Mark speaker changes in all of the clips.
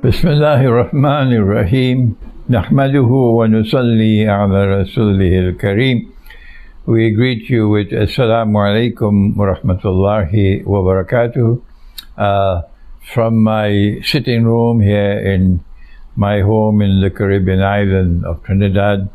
Speaker 1: بسم الله الرحمن الرحيم نحمده ونصلي على رسوله الكريم. We greet you with Assalamu alaikum wa rahmatullahi wa barakatuh from my sitting room here in my home in the Caribbean island of Trinidad.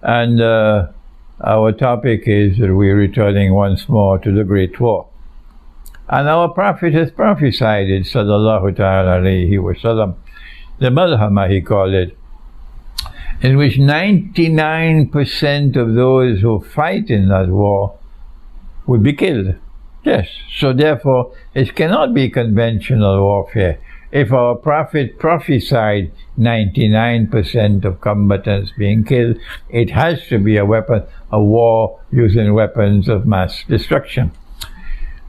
Speaker 1: And our topic is that we're returning once more to the Great War. And our Prophet has prophesied it, sallallahu ta'ala alayhi wa sallam, the Malhama he called it, in which 99% of those who fight in that war would be killed. Yes, so therefore it cannot be conventional warfare. If our Prophet prophesied 99% of combatants being killed, it has to be a war using weapons of mass destruction.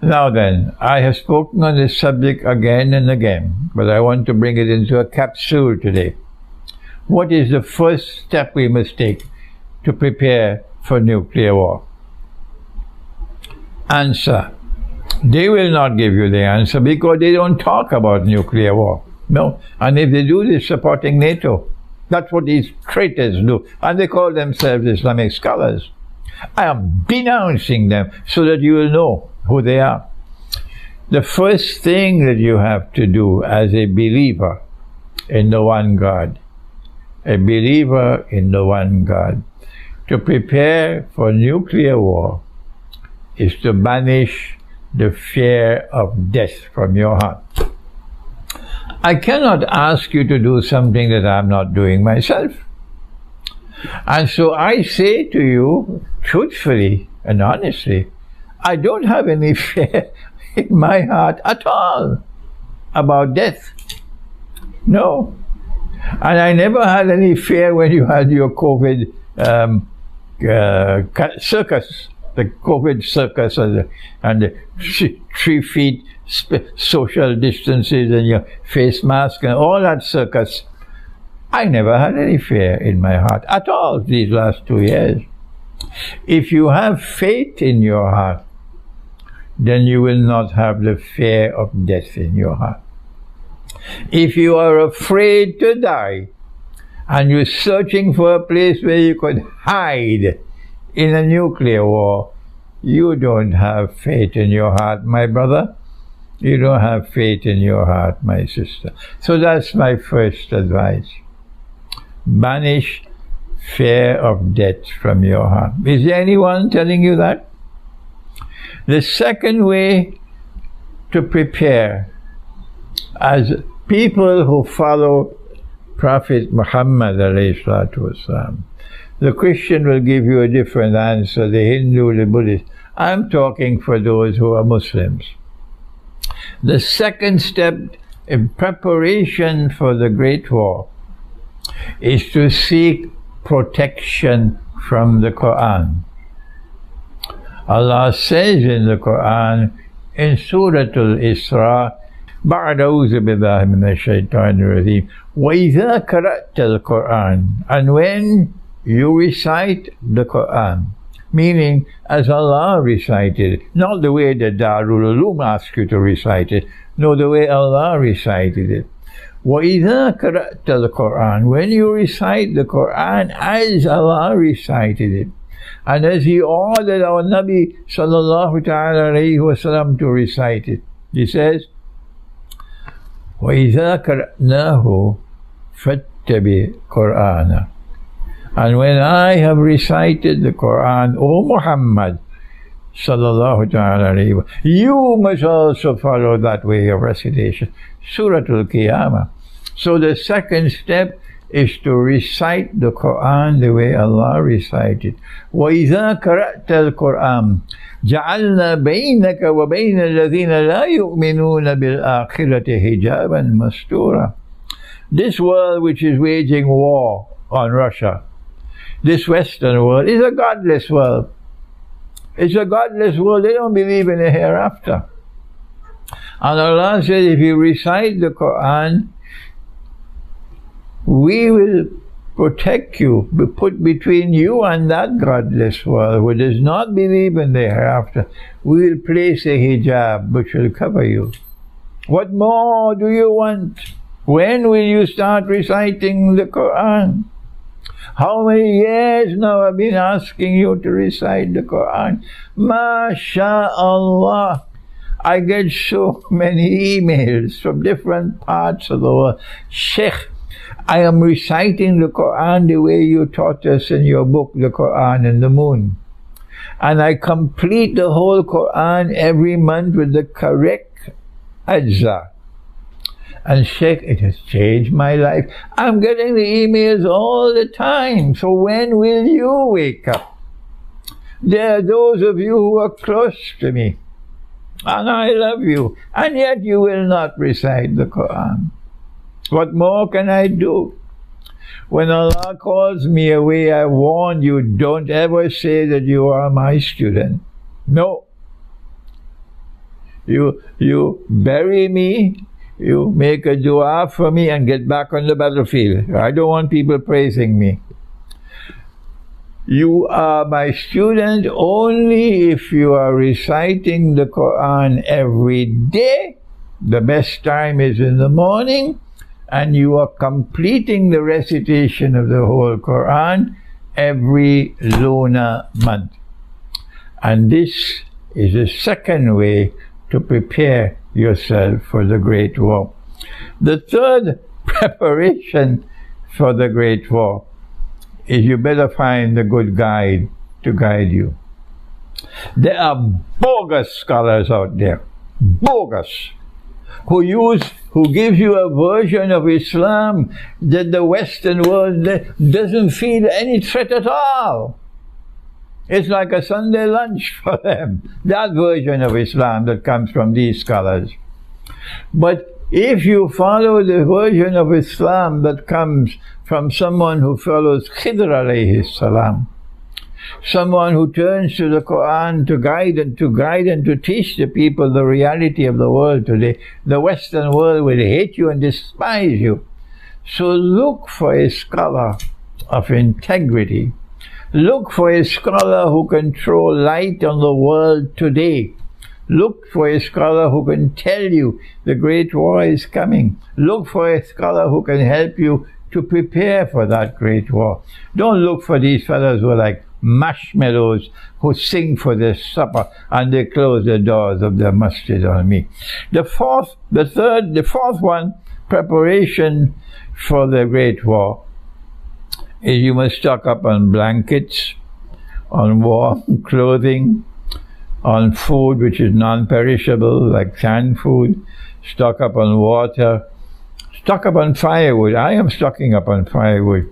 Speaker 1: Now then, I have spoken on this subject again and again, but I want to bring it into a capsule today. What is the first step we must take to prepare for nuclear war? Answer. They will not give you the answer because they don't talk about nuclear war. No. And if they do, they're supporting NATO. That's what these traitors do. And they call themselves Islamic scholars. I am denouncing them so that you will know who they are. The first thing that you have to do as a believer in the one God, a believer in the one God, to prepare for nuclear war is to banish the fear of death from your heart. I cannot ask you to do something that I'm not doing myself. And so I say to you, truthfully and honestly, I don't have any fear in my heart at all about death. No. And I never had any fear when you had your COVID circus, the COVID circus and the 3 feet social distances and your face mask and all that circus. I never had any fear in my heart at all these last 2 years. If you have faith in your heart, then you will not have the fear of death in your heart. If you are afraid to die and you're searching for a place where you could hide in a nuclear war, you don't have faith in your heart, my brother. You don't have faith in your heart, my sister. So that's my first advice. Banish fear of death from your heart. Is there anyone telling you that? The second way to prepare, as people who follow Prophet Muhammad alayhi salatu wasalam, the Christian will give you a different answer, the Hindu, the Buddhist. I'm talking for those who are Muslims. The second step in preparation for the Great War is to seek protection from the Quran. Allah says in the Quran, in Surah Al-Isra, بعد أعوذ بالله من الشيطان الرجيم وإذا قرأت القرآن, and when you recite the Quran, meaning as Allah recited it, not the way the Darul Ulum asked you to recite it, no, the way Allah recited it. وَإِذَا قَرَأْتَ الْقُرْآنَ, when you recite the Quran as Allah recited it, and as He ordered our Nabi sallallahu ta'ala alayhi wa sallam to recite it. He says, وَإِذَا قَرَأْنَاهُ فَاتَّبِعْ قُرْآنَهُ, and when I have recited the Quran, O Muhammad sallallahu ta'ala alayhi wa, you must also follow that way of recitation. Surah Al-Qiyamah. So the second step is to recite the Quran the way Allah recited. وَإِذَا قَرَأْتَ الْقُرْآنَ جَعَلْنَا بَيْنَكَ وَبَيْنَ الَّذِينَ لَا يُؤْمِنُونَ بِالْآخِرَةِ حِجَابًا مَسْتُورًا. This world which is waging war on Russia, this Western world, is a godless world. It's a godless world. They don't believe in a hereafter. And Allah says, if you recite the Quran, we will protect you, put between you and that godless world who does not believe in the hereafter. We will place a hijab which will cover you. What more do you want? When will you start reciting the Quran? How many years now I've been asking you to recite the Quran? MashaAllah. I get so many emails from different parts of the world. Sheikh, I am reciting the Quran the way you taught us in your book, The Quran and the Moon. And I complete the whole Quran every month with the correct ajza. And Sheikh, it has changed my life. I'm getting the emails all the time. So when will you wake up? There are those of you who are close to me. And I love you. And yet you will not recite the Quran. What more can I do? When Allah calls me away, I warn you, don't ever say that you are my student. No. You bury me, you make a dua for me and get back on the battlefield. I don't want people praising me. You are my student only if you are reciting the Quran every day. The best time is in the morning. And you are completing the recitation of the whole Quran every lunar month. And this is the second way to prepare yourself for the Great War. The third preparation for the Great War is you better find a good guide to guide you. There are bogus scholars out there, bogus, who gives you a version of Islam that the Western world doesn't feel any threat at all. It's like a Sunday lunch for them, that version of Islam that comes from these scholars. But if you follow the version of Islam that comes from someone who follows Khidr alayhi salam, someone who turns to the Quran to guide and to teach the people the reality of the world today, the Western world will hate you and despise you. So look for a scholar of integrity. Look for a scholar who can throw light on the world today. Look for a scholar who can tell you the Great War is coming. Look for a scholar who can help you to prepare for that Great War. Don't look for these fellows who are like marshmallows who sing for their supper and they close the doors of their masjid on me. The fourth one, preparation for the Great War, is you must stock up on blankets, on warm clothing, on food which is non-perishable like canned food, stock up on water, stock up on firewood. I am stocking up on firewood.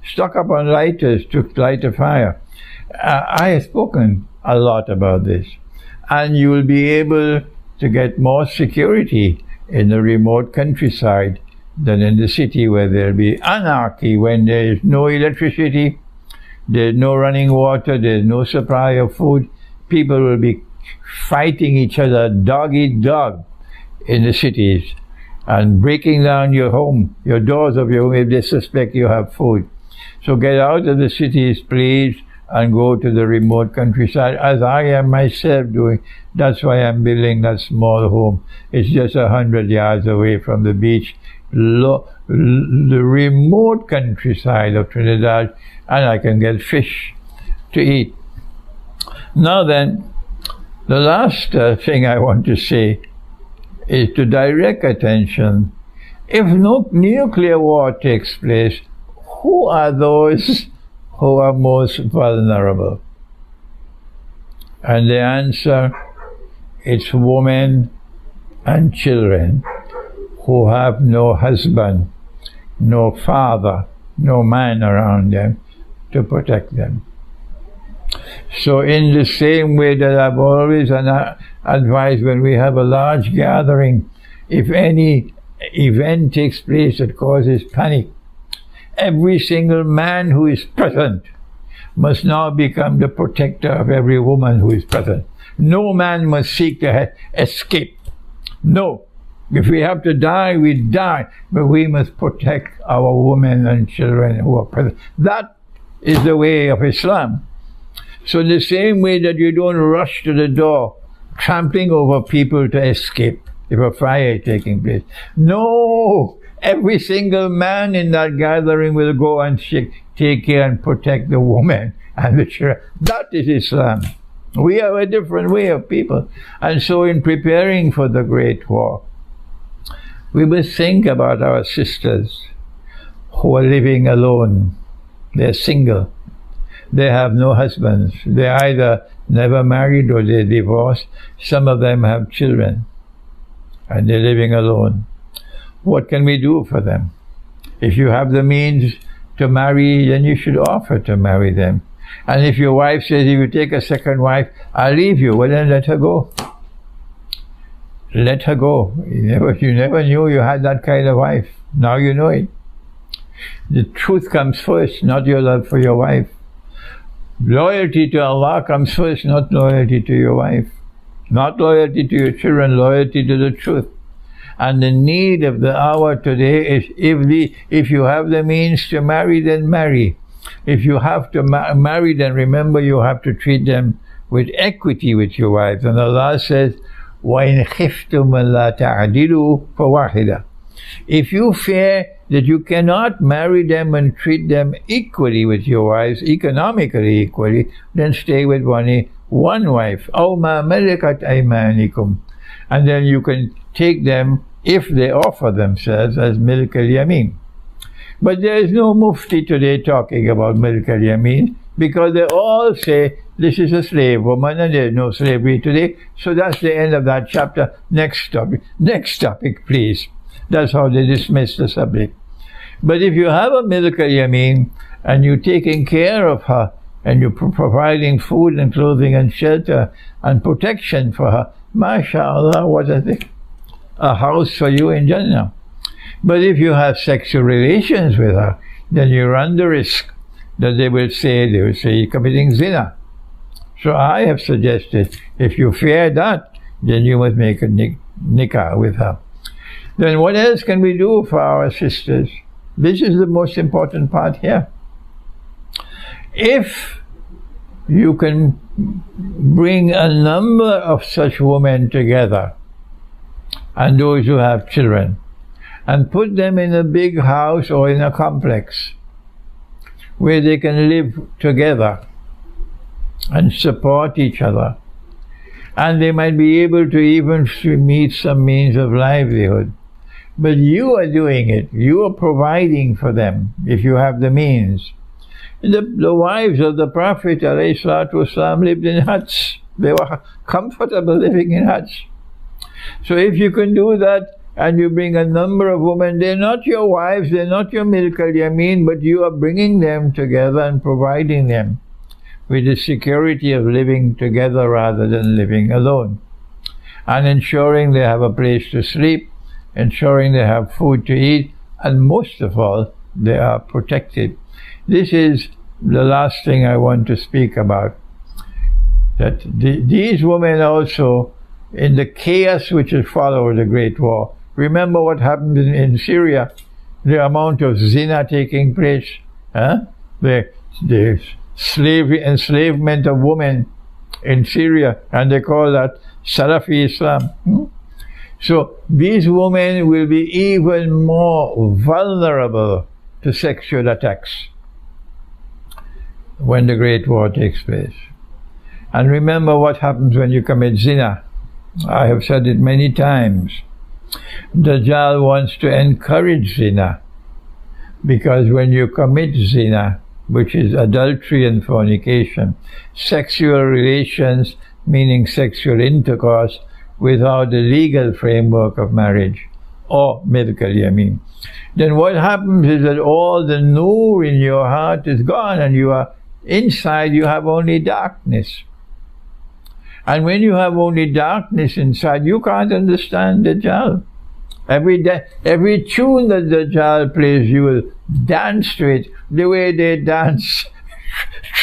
Speaker 1: Stock up on lighters to light a fire. I have spoken a lot about this. And you will be able to get more security in the remote countryside than in the city where there will be anarchy when there is no electricity, there is no running water, there is no supply of food. People will be fighting each other dog eat dog in the cities and breaking down your home, your doors of your home if they suspect you have food. So get out of the cities, please, and go to the remote countryside, as I am myself doing. That's why I'm building that small home. It's just 100 yards away from the beach, the remote countryside of Trinidad, and I can get fish to eat. Now then, the last thing I want to say is to direct attention. If no nuclear war takes place, who are those who are most vulnerable? And the answer, it's women and children who have no husband, no father, no man around them to protect them. So in the same way that I've always advised when we have a large gathering, if any event takes place that causes panic, every single man who is present must now become the protector of every woman who is present. No man must seek to escape. No. If we have to die, we die. But we must protect our women and children who are present. That is the way of Islam. So in the same way that you don't rush to the door, trampling over people to escape if a fire is taking place. No! Every single man in that gathering will go and take care and protect the woman and the children. That is Islam. We have a different way of people. And so in preparing for the Great War, we must think about our sisters who are living alone. They're single. They have no husbands. They either never married or they're divorced. Some of them have children and they're living alone. What can we do for them? If you have the means to marry, then you should offer to marry them. And if your wife says, if you take a second wife, I'll leave you, well then let her go. Let her go. You never knew you had that kind of wife. Now you know it. The truth comes first, not your love for your wife. Loyalty to Allah comes first, not loyalty to your wife. Not loyalty to your children, loyalty to the truth. And the need of the hour today is if you have the means to marry, then marry. If you have to marry, then remember you have to treat them with equity with your wives. And Allah says, وَإِنْ خِفْتُمْ أَلَّا تَعْدِلُوا فَوَاحِدًا. If you fear that you cannot marry them and treat them equally with your wives, economically equally, then stay with only one wife. أَوْ مَا مَلَكَتْ أَيْمَانِكُمْ. And then you can take them if they offer themselves as milk al-yamin. But there is no mufti today talking about milk al-yamin because they all say this is a slave woman and there is no slavery today. So that's the end of that chapter. Next topic. Next topic, please. That's how they dismiss the subject. But if you have a milk al-yamin and you're taking care of her and you're providing food and clothing and shelter and protection for her, mashallah, what a thing. A house for you in Jannah. But if you have sexual relations with her, then you run the risk that they will say you're committing zina. So I have suggested, if you fear that, then you must make a nikah with her. Then what else can we do for our sisters? This is the most important part here. If you can bring a number of such women together, and those who have children, and put them in a big house or in a complex where they can live together and support each other, and they might be able to even meet some means of livelihood. But you are doing it. You are providing for them if you have the means. The wives of the Prophet ﷺ lived in huts. They were comfortable living in huts. So if you can do that and you bring a number of women, they're not your wives, they're not your milk al-yamin, but you are bringing them together and providing them with the security of living together rather than living alone. And ensuring they have a place to sleep, ensuring they have food to eat, and most of all, they are protected. This is the last thing I want to speak about. That these women also, in the chaos which has followed the Great War, remember what happened in Syria, the amount of zina taking place, the slavery, enslavement of women in Syria, and they call that Salafi Islam. So these women will be even more vulnerable to sexual attacks when the Great War takes place. And remember what happens when you commit zina. I have said it many times. Dajjal wants to encourage zina, because when you commit zina, which is adultery and fornication, sexual relations, meaning sexual intercourse, without the legal framework of marriage, or milk al-yamin, then what happens is that all the nur in your heart is gone, and you are inside, you have only darkness. And when you have only darkness inside, you can't understand Dajjal. Every tune that Dajjal plays, you will dance to it the way they dance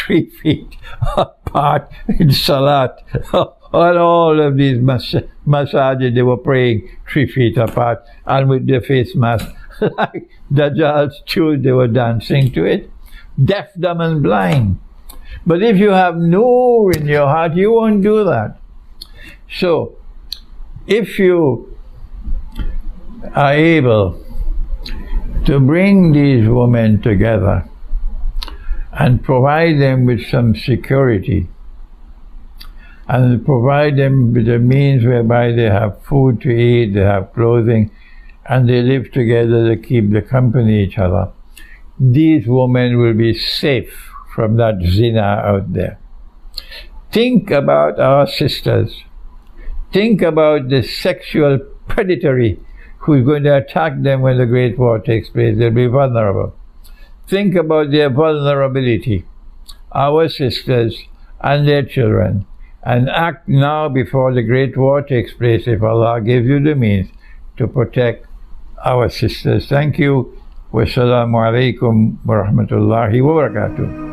Speaker 1: 3 feet apart in Salat. On all of these masajid, they were praying 3 feet apart and with their face mask. Like Dajjal's tune, they were dancing to it. Deaf, dumb and blind. But if you have nur in your heart, you won't do that. So, if you are able to bring these women together and provide them with some security and provide them with a means whereby they have food to eat, they have clothing, and they live together to keep the company each other. These women will be safe from that zina out there. Think about our sisters. Think about the sexual predatory who is going to attack them when the Great War takes place. They'll be vulnerable. Think about their vulnerability, our sisters and their children, and act now before the Great War takes place, if Allah gives you the means to protect our sisters. Thank you. Wassalamu alaikum wa rahmatullahi wa barakatuh.